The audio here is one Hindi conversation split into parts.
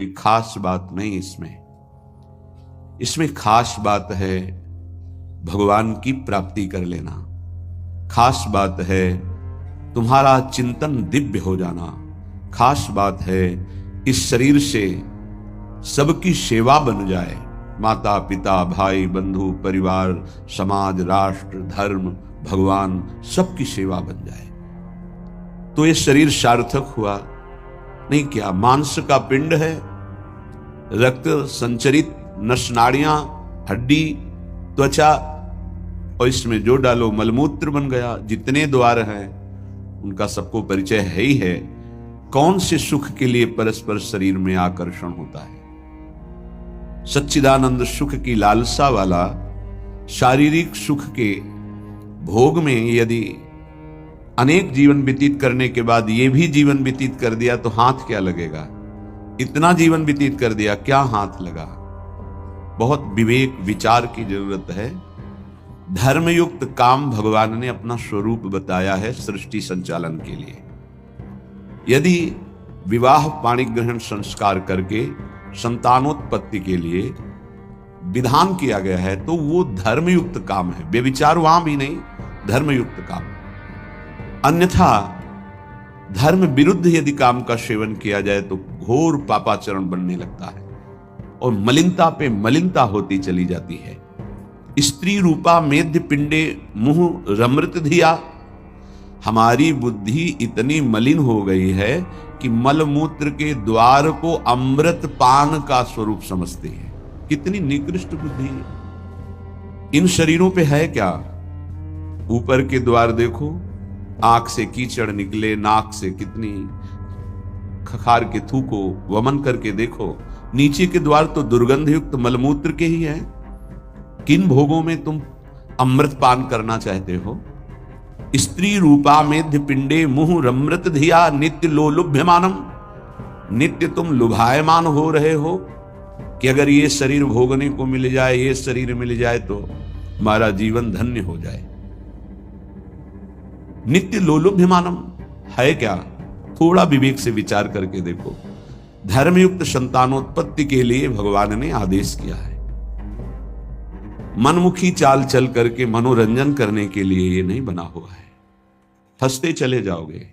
कोई खास बात नहीं इसमें खास बात है भगवान की प्राप्ति कर लेना। खास बात है तुम्हारा चिंतन दिव्य हो जाना। खास बात है इस शरीर से सबकी सेवा बन जाए। माता पिता भाई बंधु परिवार समाज राष्ट्र धर्म भगवान सबकी सेवा बन जाए तो ये शरीर सार्थक हुआ। नहीं क्या मांस का पिंड है, रक्त संचरित नसनाड़ियां हड्डी त्वचा और इसमें जो डालो मलमूत्र बन गया। जितने द्वार हैं उनका सबको परिचय है ही है। कौन से सुख के लिए परस्पर शरीर में आकर्षण होता है? सच्चिदानंद सुख की लालसा वाला शारीरिक सुख के भोग में यदि अनेक जीवन व्यतीत करने के बाद ये भी जीवन व्यतीत कर दिया तो हाथ क्या लगेगा? इतना जीवन व्यतीत कर दिया, क्या हाथ लगा? बहुत विवेक विचार की जरूरत है। धर्मयुक्त काम भगवान ने अपना स्वरूप बताया है सृष्टि संचालन के लिए। यदि विवाह पाणिग्रहण संस्कार करके संतानोत्पत्ति के लिए विधान किया गया है तो वो धर्मयुक्त काम है। व्यभिचार वहां भी नहीं, धर्मयुक्त काम। अन्यथा धर्म विरुद्ध यदि काम का सेवन किया जाए तो घोर पापाचरण बनने लगता है और मलिनता पे मलिनता होती चली जाती है। स्त्री रूपा मेध्य पिंडे मुंह रमृत धिया। हमारी बुद्धि इतनी मलिन हो गई है कि मलमूत्र के द्वार को अमृत पान का स्वरूप समझते हैं। कितनी निकृष्ट बुद्धि है। इन शरीरों पे है क्या? ऊपर के द्वार देखो, आंख से कीचड़ निकले, नाक से कितनी खखार के थूको, वमन करके देखो। नीचे के द्वार तो दुर्गंध युक्त मलमूत्र के ही हैं। किन भोगों में तुम अमृत पान करना चाहते हो? स्त्री रूपा मेध्य पिंडे मुंह रमृत धिया नित्य लोलुभ्यमानम। नित्य तुम लुभायमान हो रहे हो कि अगर ये शरीर भोगने को मिल जाए, ये शरीर मिल जाए तो हमारा जीवन धन्य हो जाए। नित्य लोलुभ्यमानम है क्या? थोड़ा विवेक से विचार करके देखो। धर्मयुक्त संतानोत्पत्ति के लिए भगवान ने आदेश किया है। मनमुखी चाल चल करके मनोरंजन करने के लिए ये नहीं बना हुआ है। फंसते चले जाओगे,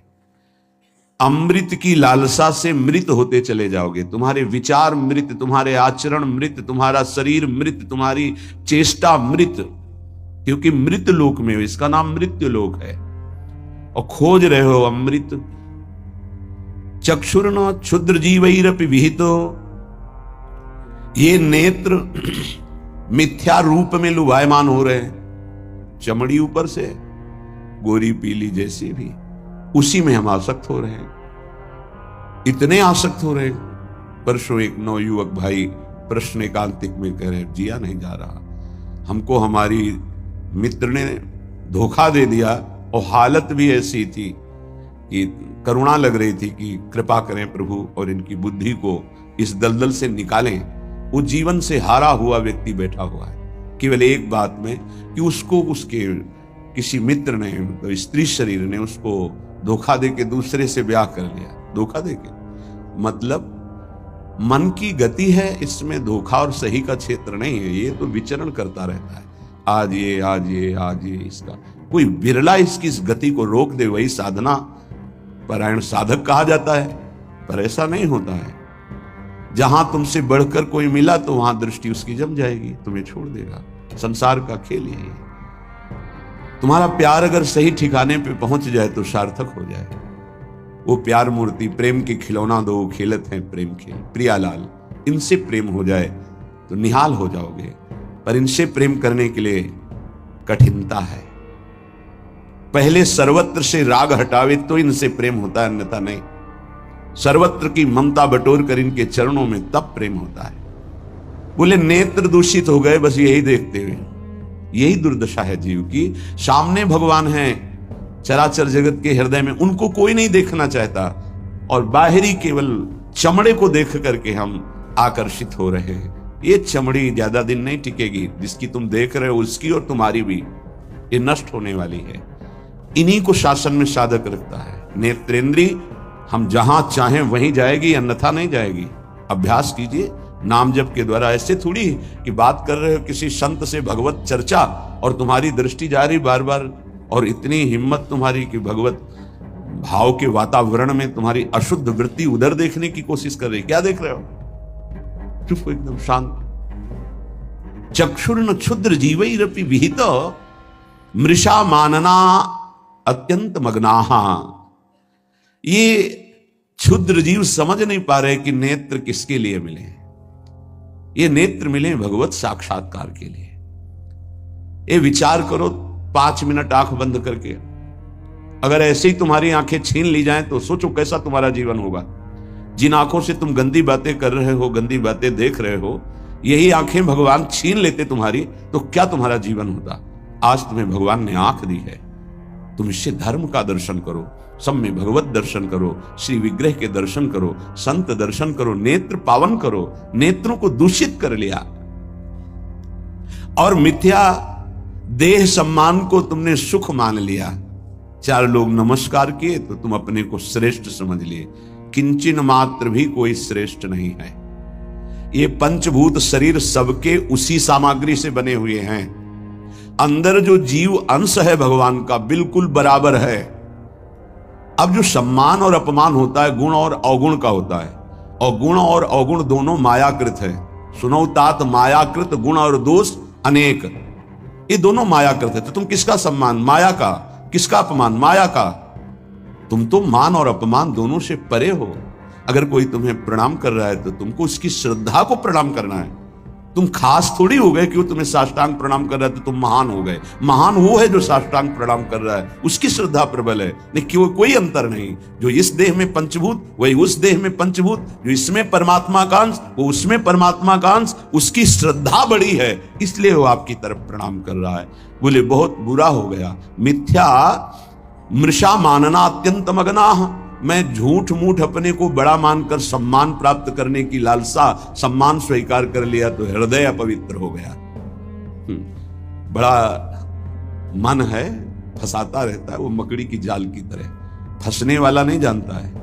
अमृत की लालसा से मृत होते चले जाओगे। तुम्हारे विचार मृत, तुम्हारे आचरण मृत, तुम्हारा शरीर मृत, तुम्हारी चेष्टा मृत। क्योंकि मृत लोक में, इसका नाम मृत्यु लोक है और खोज रहे हो अमृत। चक्षुर्न क्षुद्र जीवैरपि विहितो। ये नेत्र मिथ्या रूप में लुभायमान हो रहे हैं। चमड़ी ऊपर से गोरी पीली जैसी भी, उसी में हम आसक्त हो रहे हैं। इतने आसक्त हो रहे हैं। परसों एक नवयुवक भाई प्रश्न एकांतिक में कह रहे, जिया नहीं जा रहा, हमको हमारी मित्र ने धोखा दे दिया और हालत भी ऐसी थी कि करुणा लग रही थी कि कृपा करें प्रभु और इनकी बुद्धि को इस दलदल से निकालें। वो जीवन से हारा हुआ व्यक्ति बैठा हुआ है केवल एक बात में कि उसको उसके किसी मित्र ने, मतलब स्त्री शरीर ने उसको धोखा देके दूसरे से ब्याह कर लिया। धोखा देके मतलब मन की गति है, इसमें धोखा और सही का क्षेत्र नहीं है। ये तो विचरण करता रहता है, आज ये आज ये आज ये। इसका कोई बिरला इसकी इस गति को रोक दे, वही साधना परायण साधक कहा जाता है। पर ऐसा नहीं होता है। जहां तुमसे बढ़कर कोई मिला तो वहां दृष्टि उसकी जम जाएगी, तुम्हें छोड़ देगा। संसार का खेल यही है। तुम्हारा प्यार अगर सही ठिकाने पे पहुंच जाए तो सार्थक हो जाए। वो प्यार मूर्ति प्रेम के खिलौना दो खेलत हैं प्रेम खेल प्रियालाल, इनसे प्रेम हो जाए तो निहाल हो जाओगे। पर इनसे प्रेम करने के लिए कठिनता है। पहले सर्वत्र से राग हटावे तो इनसे प्रेम होता है, अन्यथा नहीं। सर्वत्र की ममता बटोर कर इनके चरणों में तब प्रेम होता है। बोले नेत्र दूषित हो गए बस यही देखते हुए। यही दुर्दशा है जीव की। सामने भगवान हैं चराचर जगत के हृदय में, उनको कोई नहीं देखना चाहता और बाहरी केवल चमड़े को देख करके हम आकर्षित हो रहे हैं। ये चमड़ी ज्यादा दिन नहीं टिकेगी। जिसकी तुम देख रहे हो उसकी और तुम्हारी भी ये नष्ट होने वाली है। इन्हीं को शासन में साधक रखता है। नेत्रेंद्री हम जहां चाहें वहीं जाएगी, अन्यथा नहीं जाएगी। अभ्यास कीजिए नाम जप के द्वारा। ऐसे थोड़ी कि बात कर रहे हो किसी संत से भगवत चर्चा और तुम्हारी दृष्टि जा रही बार बार, और इतनी हिम्मत तुम्हारी कि भगवत भाव के वातावरण में तुम्हारी अशुद्ध वृत्ति उधर देखने की कोशिश कर रही। क्या देख रहे हो? चुप, एकदम शांत। चक्षुर्न क्षुद्र जीवैरपि विहित मृषा मानना अत्यंत मग्नाहा। ये क्षुद्र जीव समझ नहीं पा रहे कि नेत्र किसके लिए मिले। ये नेत्र मिले भगवत साक्षात्कार के लिए। ये विचार करो 5 मिनट आंख बंद करके, अगर ऐसे ही तुम्हारी आंखें छीन ली जाएं तो सोचो कैसा तुम्हारा जीवन होगा। जिन आंखों से तुम गंदी बातें कर रहे हो, गंदी बातें देख रहे हो, यही आंखें भगवान छीन लेते तुम्हारी, तो क्या तुम्हारा जीवन होता। आज तुम्हें भगवान ने आंख दी है, तुम इससे धर्म का दर्शन करो, सब में भगवत दर्शन करो, श्री विग्रह के दर्शन करो, संत दर्शन करो, नेत्र पावन करो। नेत्रों को दूषित कर लिया और मिथ्या देह सम्मान को तुमने सुख मान लिया। 4 लोग नमस्कार किए तो तुम अपने को श्रेष्ठ समझ लिए। किंचिन मात्र भी कोई श्रेष्ठ नहीं है। ये पंचभूत शरीर सबके उसी सामग्री से बने हुए हैं। अंदर जो जीव अंश है भगवान का बिल्कुल बराबर है। अब जो सम्मान और अपमान होता है गुण और अवगुण का होता है, और गुण और अवगुण दोनों मायाकृत है। सुनो तात मायाकृत गुण और दोष अनेक, ये दोनों मायाकृत है। तो तुम किसका सम्मान? माया का। किसका अपमान? माया का। तुम तो मान और अपमान दोनों से परे हो। अगर कोई तुम्हें प्रणाम कर रहा है तो तुमको उसकी श्रद्धा को प्रणाम करना है। तुम खास थोड़ी हो गए कि वो तुम्हें साष्टांग प्रणाम कर रहा है तो तुम महान हो गए। महान वो है जो साष्टांग प्रणाम कर रहा है, उसकी श्रद्धा प्रबल है। लेकिन कोई अंतर नहीं। जो इस देह में पंचभूत वही उस देह में पंचभूत, जो इसमें परमात्मा का अंश वो उसमें परमात्मा का अंश, उसकी श्रद्धा बड़ी है, इसलिए वो आपकी तरफ प्रणाम कर रहा है। बोले बहुत बुरा हो गया। मिथ्या मृषा मानना अत्यंत मग्नाः। मैं झूठ मूठ अपने को बड़ा मानकर सम्मान प्राप्त करने की लालसा, सम्मान स्वीकार कर लिया तो हृदय अपवित्र हो गया। बड़ा मन है, फंसाता रहता है, वो मकड़ी की जाल की तरह, फंसने वाला नहीं जानता है।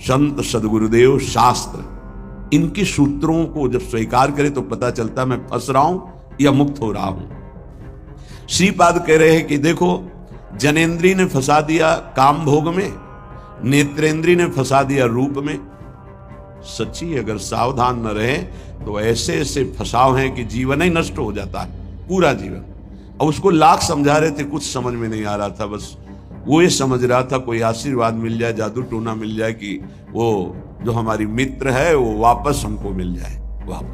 संत सदगुरुदेव शास्त्र इनके सूत्रों को जब स्वीकार करे तो पता चलता मैं फंस रहा हूं या मुक्त हो रहा हूं। श्रीपाद कह रहे हैं कि देखो, जनेन्द्री ने फंसा दिया काम भोग में, नेत्रेंद्री ने फंसा दिया रूप में। सच्ची अगर सावधान न रहे तो ऐसे ऐसे फंसाव हैं कि जीवन ही नष्ट हो जाता है, पूरा जीवन। और उसको लाख समझा रहे थे, कुछ समझ में नहीं आ रहा था। बस वो ये समझ रहा था कोई आशीर्वाद मिल जाए, जादू टोना मिल जाए कि वो जो हमारी मित्र है वो वापस हमको मिल जाए।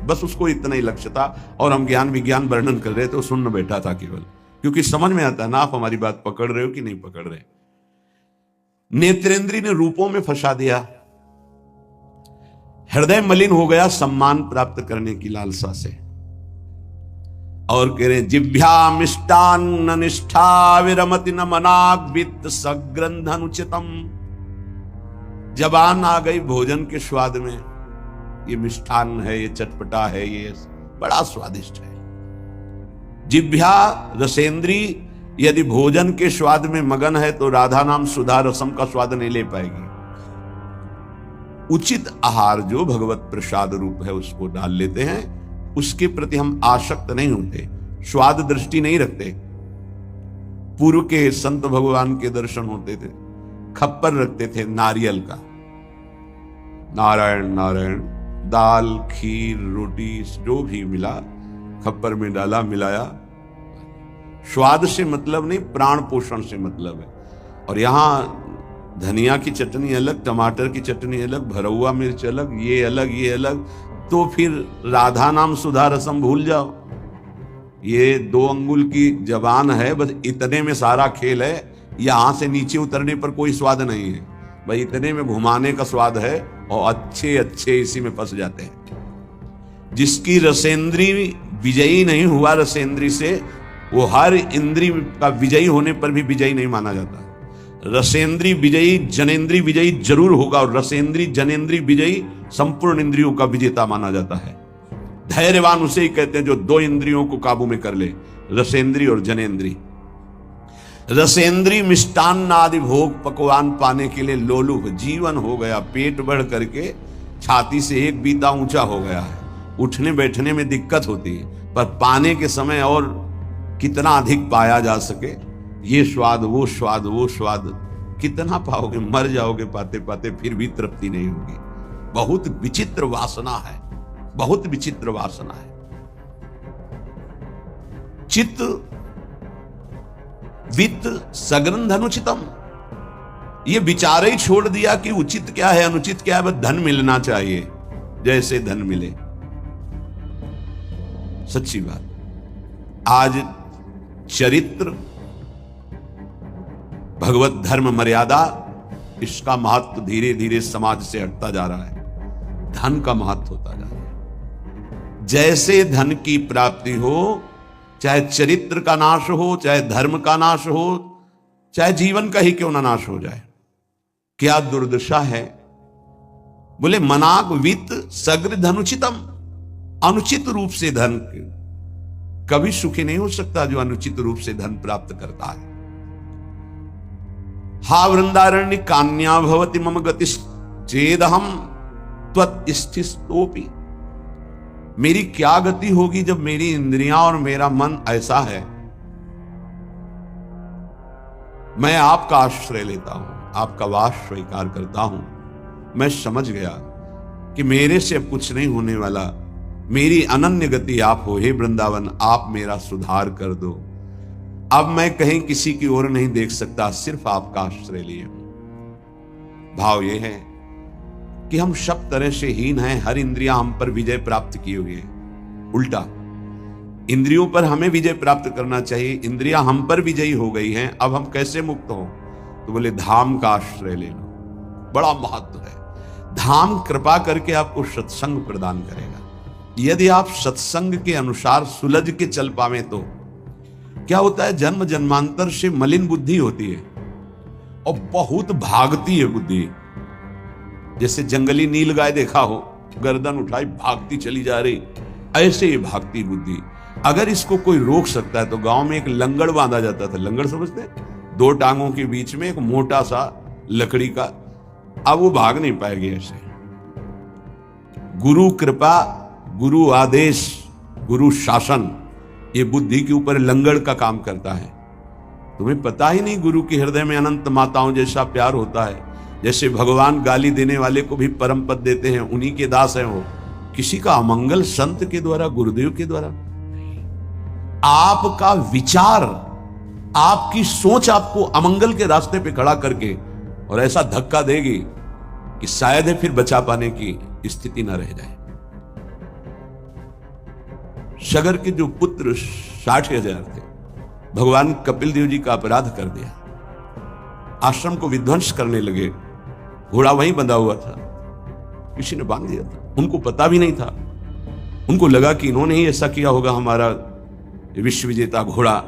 बस उसको इतना ही लक्ष्य था। और हम ज्ञान विज्ञान वर्णन कर रहे थे, वो सुनने बैठा था केवल, क्योंकि समझ में आता है ना आप हमारी बात पकड़ रहे हो कि नहीं पकड़ रहे। नेत्रेंद्री ने रूपों में फंसा दिया, हृदय मलिन हो गया सम्मान प्राप्त करने की लालसा से। और कह रहे जिभ्या मिष्टान्न निष्ठा विरमति न मनाग वित्त सग्रंथ अनुचितम। जबान आ गई भोजन के स्वाद में, ये मिष्ठान्न है, ये चटपटा है, ये बड़ा स्वादिष्ट है। जिभ्या रसेंद्री यदि भोजन के स्वाद में मगन है तो राधा नाम सुधा रसम का स्वाद नहीं ले पाएगी। उचित आहार जो भगवत प्रसाद रूप है उसको डाल लेते हैं, उसके प्रति हम आसक्त नहीं होते, स्वाद दृष्टि नहीं रखते। पूर्व के संत भगवान के दर्शन होते थे, खप्पर रखते थे नारियल का, नारायण नारायण, दाल खीर रोटी जो भी मिला खप्पर में डाला, मिलाया। स्वाद से मतलब नहीं, प्राण पोषण से मतलब है। और यहां धनिया की चटनी अलग, टमाटर की चटनी अलग, भरौआ मिर्च अलग, ये अलग ये अलग, तो फिर राधा नाम सुधा रसम भूल जाओ। ये 2 अंगुल की जबान है, बस इतने में सारा खेल है। यहां से नीचे उतरने पर कोई स्वाद नहीं है, भाई इतने में घुमाने का स्वाद है, और अच्छे अच्छे इसी में फंस जाते हैं। जिसकी रसेंद्री विजयी नहीं हुआ रसेंद्री से, वो हर इंद्री का विजयी होने पर भी विजयी नहीं माना जाता। रसेंद्री विजयी जनेन्द्री विजयी जरूर होगा, और रसेंद्री जनेन्द्री विजयी संपूर्ण इंद्रियों का विजेता माना जाता है। धैर्यवान उसे ही कहते हैं जो 2 इंद्रियों को काबू में कर ले, रसेंद्री और जनेन्द्री। रसेंद्री मिष्टान्न आदि भोग पकवान पाने के लिए लोलुप जीवन हो गया, पेट बढ़ करके छाती से एक बीता ऊंचा हो गया है, उठने बैठने में दिक्कत होती है, पर पाने के समय और कितना अधिक पाया जा सके, ये स्वाद वो स्वाद वो स्वाद कितना पाओगे, मर जाओगे पाते पाते, फिर भी तृप्ति नहीं होगी। बहुत विचित्र वासना है, बहुत विचित्र वासना है। चित्त वित्त सग्रंथ अनुचितम, ये विचार ही छोड़ दिया कि उचित क्या है अनुचित क्या है, बस धन मिलना चाहिए, जैसे धन मिले। सच्ची बात, आज चरित्र, भगवत धर्म, मर्यादा, इसका महत्व धीरे धीरे समाज से हटता जा रहा है, धन का महत्व होता जा रहा है। जैसे धन की प्राप्ति हो, चाहे चरित्र का नाश हो, चाहे धर्म का नाश हो, चाहे जीवन का ही क्यों ना नाश हो जाए, क्या दुर्दशा है। बोले मनाक वित्त सग्र धनुचितम, अनुचित रूप से धन कभी सुखी नहीं हो सकता जो अनुचित रूप से धन प्राप्त करता है। हा वृंदारण्य कान्या भवति मम गतिश्चेदहम त्वत्स्थितोपि, मेरी क्या गति होगी जब मेरी इंद्रियां और मेरा मन ऐसा है। मैं आपका आश्रय लेता हूं, आपका वास स्वीकार करता हूं, मैं समझ गया कि मेरे से अब कुछ नहीं होने वाला, मेरी अनन्य गति आप हो। हे वृंदावन, आप मेरा सुधार कर दो, अब मैं कहीं किसी की ओर नहीं देख सकता, सिर्फ आपका आश्रय लिए। भाव यह है कि हम सब तरह से हीन हैं, हर इंद्रियां हम पर विजय प्राप्त की हुई है। उल्टा इंद्रियों पर हमें विजय प्राप्त करना चाहिए, इंद्रियां हम पर विजयी हो गई हैं, अब हम कैसे मुक्त हो। तो बोले धाम का आश्रय ले लो, बड़ा महत्व है। धाम कृपा करके आपको सत्संग प्रदान करेगा। यदि आप सत्संग के अनुसार सुलझ के चल पावे तो क्या होता है, जन्म जन्मांतर से मलिन बुद्धि होती है और बहुत भागती है बुद्धि। जैसे जंगली नील गाय देखा हो, गर्दन उठाई भागती चली जा रही, ऐसे ही भागती बुद्धि। अगर इसको कोई रोक सकता है तो गांव में एक लंगड़ बांधा जाता था, लंगड़ समझते हैं, 2 टांगों के बीच में एक मोटा सा लकड़ी का, अब वो भाग नहीं पाएगी ऐसे। गुरु कृपा, गुरु आदेश, गुरु शासन, ये बुद्धि के ऊपर लंगड़ का काम करता है। तुम्हें पता ही नहीं गुरु के हृदय में अनंत माताओं जैसा प्यार होता है। जैसे भगवान गाली देने वाले को भी परम पद देते हैं, उन्हीं के दास हैं वो। किसी का अमंगल संत के द्वारा, गुरुदेव के द्वारा, आपका विचार, आपकी सोच आपको अमंगल के रास्ते पे खड़ा करके और ऐसा धक्का देगी कि शायद फिर बचा पाने की स्थिति न रह जाए। सगर के जो पुत्र 60,000 थे, भगवान कपिल देव जी का अपराध कर दिया, आश्रम को विध्वंस करने लगे। घोड़ा वहीं बंधा हुआ था, किसी ने बांध दिया था, उनको पता भी नहीं था। उनको लगा कि इन्होंने ही ऐसा किया होगा, हमारा विश्व विजेता घोड़ा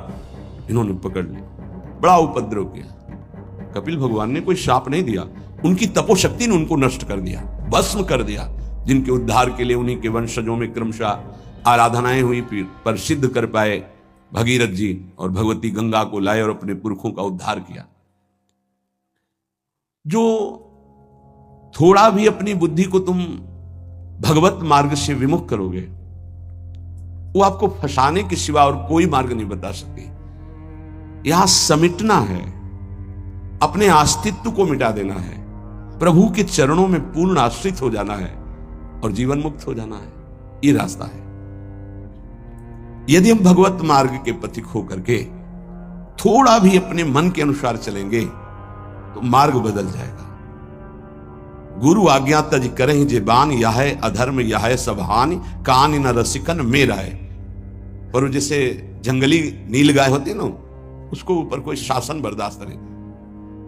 इन्होंने पकड़ लिया। बड़ा उपद्रव किया। कपिल भगवान ने कोई शाप नहीं दिया, उनकी तपोशक्ति ने उनको नष्ट कर दिया, भस्म कर दिया। जिनके उद्धार के लिए उन्हीं के वंशजों में क्रमशः आराधनाएं हुई, पर सिद्ध कर पाए भगीरथ जी और भगवती गंगा को लाए और अपने पुरखों का उद्धार किया। जो थोड़ा भी अपनी बुद्धि को तुम भगवत मार्ग से विमुख करोगे, वो आपको फंसाने के सिवा और कोई मार्ग नहीं बता सकती। यहां समिटना है, अपने अस्तित्व को मिटा देना है, प्रभु के चरणों में पूर्ण आश्रित हो जाना है और जीवन मुक्त हो जाना है। ये रास्ता है। यदि हम भगवत मार्ग के पथिक होकर के थोड़ा भी अपने मन के अनुसार चलेंगे तो मार्ग बदल जाएगा। गुरु आज्ञा तज करहि जेबान, यह अधर्म यह सब हानि, कान न रसिकन मेरा है। पर वो जैसे जंगली नील गाय होती है ना, उसको ऊपर कोई शासन बर्दाश्त नहीं।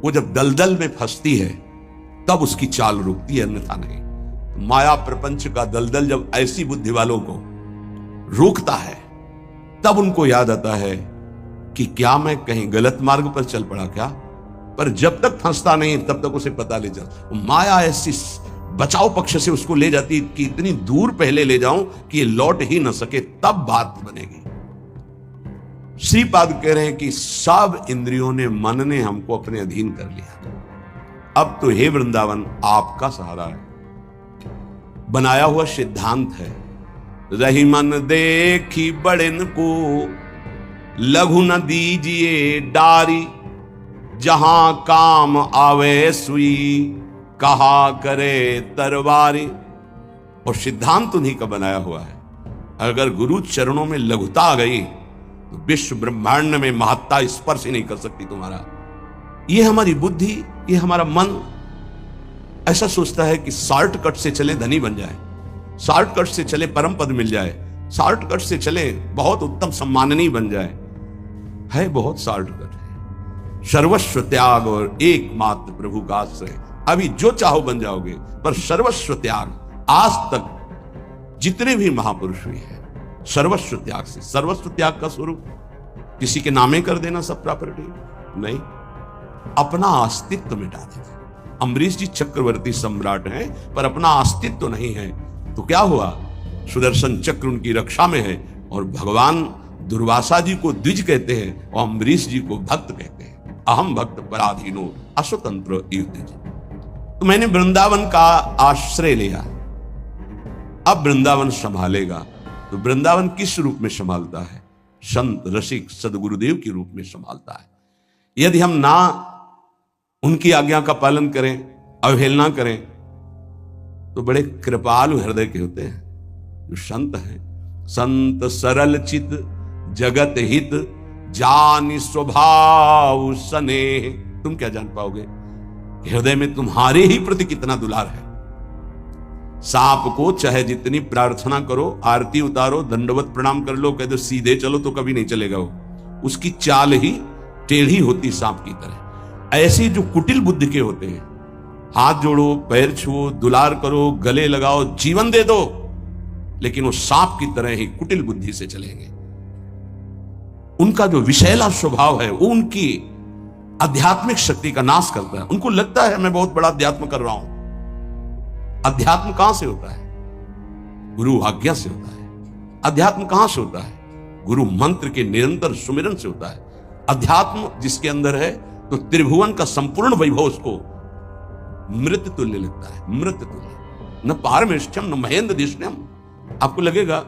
वो जब दलदल में फंसती है तब उसकी चाल रुकती है, अन्यथा नहीं। माया प्रपंच का दलदल जब ऐसी बुद्धि वालों को रोकता है तब उनको याद आता है कि क्या मैं कहीं गलत मार्ग पर चल पड़ा क्या। पर जब तक फंसता नहीं तब तक उसे पता नहीं चलता। माया ऐसी बचाव पक्ष से उसको ले जाती कि इतनी दूर पहले ले जाऊं कि ये लौट ही न सके, तब बात बनेगी। श्रीपाद कह रहे हैं कि सब इंद्रियों ने, मन ने हमको अपने अधीन कर लिया। अब तो हे वृंदावन आपका सहारा है। बनाया हुआ सिद्धांत है। रही मन देखी बड़न को, लघु न दीजिए डारी, जहां काम आवे सुई, कहा करे तरवारी। और सिद्धांत उन्हीं का बनाया हुआ है। अगर गुरु चरणों में लघुता आ गई तो विश्व ब्रह्मांड में महत्ता स्पर्श ही नहीं कर सकती तुम्हारा। ये हमारी बुद्धि, ये हमारा मन ऐसा सोचता है कि शॉर्टकट से चले धनी बन जाए, शॉर्टकट से चले परम पद मिल जाए, शॉर्टकट से चले बहुत उत्तम सम्माननीय बन जाए। है बहुत शॉर्टकट है। सर्वस्व त्याग और एकमात्र प्रभु का आश्रय। अभी जो चाहो बन जाओगे, पर सर्वस्व त्याग। आज तक जितने भी महापुरुष हुए हैं सर्वस्व त्याग से। सर्वस्व त्याग का स्वरूप किसी के नामे कर देना सब प्रॉपर्टी नहीं, अपना अस्तित्व मिटा देना। अम्बरीश जी चक्रवर्ती सम्राट हैं पर अपना अस्तित्व नहीं है, तो क्या हुआ? सुदर्शन चक्र उनकी रक्षा में है और भगवान दुर्वासा जी को द्विज कहते हैं और अम्बरीश जी को भक्त कहते हैं। अहम भक्त पराधीनो अस्वतंत्र युद्ध। तो मैंने वृंदावन का आश्रय लिया, अब वृंदावन संभालेगा। तो वृंदावन किस रूप में संभालता है? संत रसिक सदगुरुदेव के रूप में संभालता है। यदि हम ना उनकी आज्ञा का पालन करें, अवहेलना करें, तो बड़े कृपालु हृदय के होते हैं जो संत हैं। संत सरल चित जगत हित, जानि स्वभाव स्नेह। तुम क्या जान पाओगे हृदय में तुम्हारे ही प्रति कितना दुलार है। सांप को चाहे जितनी प्रार्थना करो, आरती उतारो, दंडवत प्रणाम कर लो, कह दो सीधे चलो, तो कभी नहीं चलेगा वो। उसकी चाल ही टेढ़ी होती सांप की तरह। ऐसे जो कुटिल बुद्धि के होते हैं, हाथ जोड़ो, पैर छुओ, दुलार करो, गले लगाओ, जीवन दे दो, लेकिन वो सांप की तरह ही कुटिल बुद्धि से चलेंगे। उनका जो विषैला स्वभाव है वो उनकी आध्यात्मिक शक्ति का नाश करता है। उनको लगता है मैं बहुत बड़ा अध्यात्म कर रहा हूं। अध्यात्म कहां से होता है? गुरु आज्ञा से होता है। अध्यात्म कहां से होता है? गुरु मंत्र के निरंतर सुमिरन से होता है। अध्यात्म जिसके अंदर है तो त्रिभुवन का संपूर्ण वैभव उसको मृत तुल्य लगता है। मृत तुल्य, न पारमेष्ठ्यम न महेंद्र दिष्ण्यम। आपको लगेगा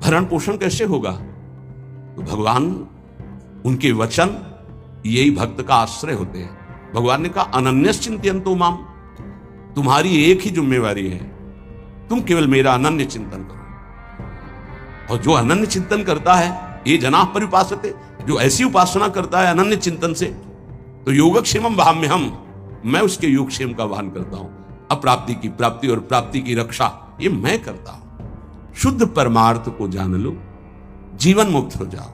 भरण पोषण कैसे होगा? तो भगवान, उनके वचन यही भक्त का आश्रय होते हैं। भगवान ने कहा अनन्यश्चिंतयन्तो माम, तुम्हारी एक ही जिम्मेवारी है, तुम केवल मेरा अनन्य चिंतन करो। और जो अनन्य चिंतन करता है ये जनाः परिपासते, जो ऐसी उपासना करता है अनन्य चिंतन से, तो योगक्षेमम वहाम्यहम्, मैं उसके योगक्षेम का वहन करता हूं। अप्राप्ति की प्राप्ति और प्राप्ति की रक्षा ये मैं करता हूं। शुद्ध परमार्थ को जान लो, जीवन मुक्त हो जाओ,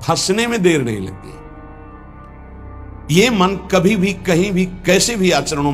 फंसने में देर नहीं लगती। ये मन कभी भी कहीं भी कैसे भी आचरणों